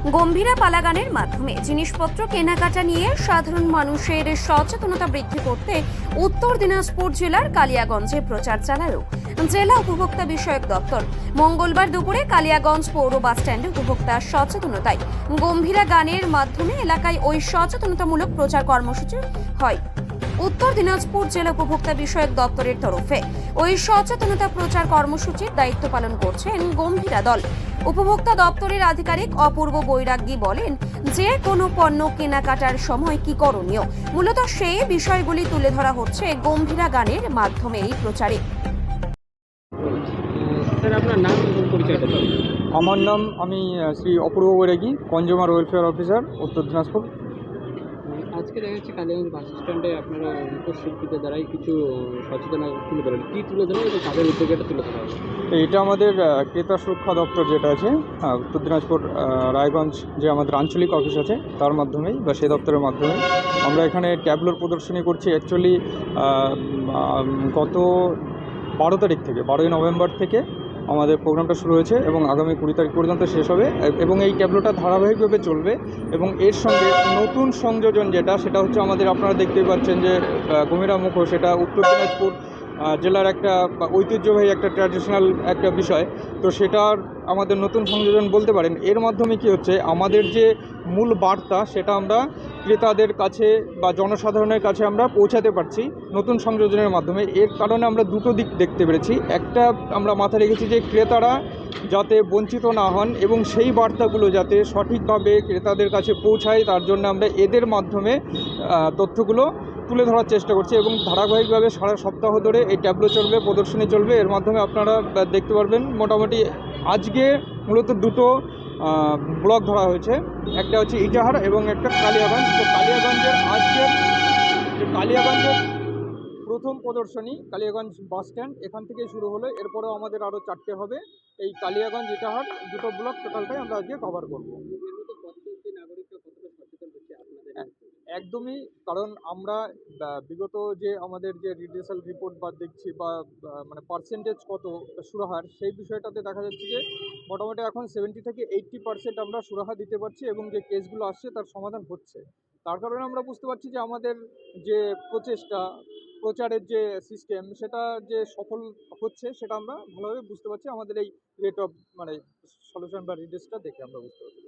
গম্ভীরা পালাগানের মাধ্যমে জিনিসপত্র কেনাকাটা নিয়ে সাধারণ মানুষের সচেতনতা বৃদ্ধি করতে উত্তর দিনাজপুর জেলার কালিয়াগঞ্জে প্রচার চালালো জেলা উপভোক্তা বিষয়ক দপ্তর। মঙ্গলবার দুপুরে কালিয়াগঞ্জ পৌর বাস স্ট্যান্ডে উপভোক্তা সচেতনতায় গম্ভীরা গানের মাধ্যমে এলাকায় ওই সচেতনতামূলক প্রচার কর্মসূচি হয়। উত্তর দিনাজপুর জেলা উপভোক্তা বিষয়ক দপ্তরের তরফে ওই সচেতনতা প্রচার কর্মসূচির দায়িত্ব পালন করছেন গম্ভীরা দল। উপভোক্তা দপ্তরের আধিকারিক অপূর্ব বৈরাগ্যী বলেন, যে কোনো পণ্য কেনাকাটার সময় কি করণীয়, মূলত সেই বিষয়গুলি তুলে ধরা হচ্ছে গম্ভীরা গানের মাধ্যমে এই প্রচারে। আমার নাম শ্রী অপূর্ব বৈরাগী, কনজিউমার ওয়েলফেয়ার অফিসার, উত্তর দিনাজপুর। আজকে দেখা যাচ্ছে কালিয়াগঞ্জ বাস স্ট্যান্ডে আপনারা শিল্পীদের দ্বারাই কিছু সচেতনতা তুলে ধরেন। কী তুলে ধরেন এবং তাদের উদ্যোগে এটা তুলে ধরা হবে? এটা আমাদের ক্রেতা সুরক্ষা দপ্তর যেটা আছে উত্তর দিনাজপুর রায়গঞ্জ, যে আমাদের আঞ্চলিক অফিস আছে তার মাধ্যমেই বা সেই দপ্তরের মাধ্যমে আমরা এখানে ট্যাবলোর প্রদর্শনী করছি। অ্যাকচুয়ালি গত 12 তারিখ থেকে 12ই নভেম্বর থেকে আমাদের প্রোগ্রামটা শুরু হয়েছে এবং আগামী 20 তারিখ পর্যন্ত শেষ হবে এবং এই ট্যাবলোটা ধারাবাহিকভাবে চলবে। এবং এর সঙ্গে নতুন সংযোজন সেটা হচ্ছে আমাদের, আপনারা দেখতেই পাচ্ছেন যে গম্ভীরা মুখো, সেটা উত্তর দিনাজপুর জেলার একটা ঐতিহ্যবাহী একটা ট্র্যাডিশনাল একটা বিষয়। তো সেটার আমাদের নতুন সংযোজন বলতে পারেন। এর মাধ্যমে কি হচ্ছে, আমাদের যে মূল বার্তা সেটা আমরা ক্রেতাদের কাছে বা জনসাধারণের কাছে আমরা পৌঁছাতে পারছি নতুন সংযোজনের মাধ্যমে। এর কারণে আমরা দুটো দিক দেখতে পেরেছি। একটা, আমরা মাথায় রেখেছি যে ক্রেতারা যাতে বঞ্চিত না হন এবং সেই বার্তাগুলো যাতে সঠিকভাবে ক্রেতাদের কাছে পৌঁছায়, তার জন্য আমরা এদের মাধ্যমে তথ্যগুলো তুলে ধরার চেষ্টা করছি এবং ধারাবাহিকভাবে সারা সপ্তাহ ধরে এই ট্যাবলো চলবে, প্রদর্শনী চলবে। এর মাধ্যমে আপনারা দেখতে পারবেন। মোটামুটি আজকে মূলত দুটো ব্লক ধরা হয়েছে, একটা হচ্ছে ইটাহার এবং একটা কালিয়াগঞ্জ। তো কালিয়াগঞ্জের প্রথম প্রদর্শনী কালিয়াগঞ্জ বাস স্ট্যান্ড, এখান থেকেই শুরু হলো। এরপরেও আমাদের আরও 4টে হবে। এই কালিয়াগঞ্জ ইটাহার দুটো ব্লক টোটালটাই আমরা আজকে কভার করবো। একদমই, কারণ আমরা বিগত যে আমাদের যে রিডিউসাল রিপোর্ট বা দেখছি বা মানে পার্সেন্টেজ কত সুরাহার, সেই বিষয়টাতে দেখা যাচ্ছে যে মোটামুটি এখন 70 থেকে 80% আমরা সুরাহা দিতে পারছি এবং যে কেসগুলো আসছে তার সমাধান হচ্ছে। তার কারণে আমরা বুঝতে পারছি যে আমাদের যে প্রচেষ্টা, প্রচারের যে সিস্টেম, সেটা যে সফল হচ্ছে সেটা আমরা ভালোভাবে বুঝতে পারছি। আমাদের এই রেট অফ মানে সলিউশন বা রিডিউসটা দেখে আমরা বুঝতে পারছি।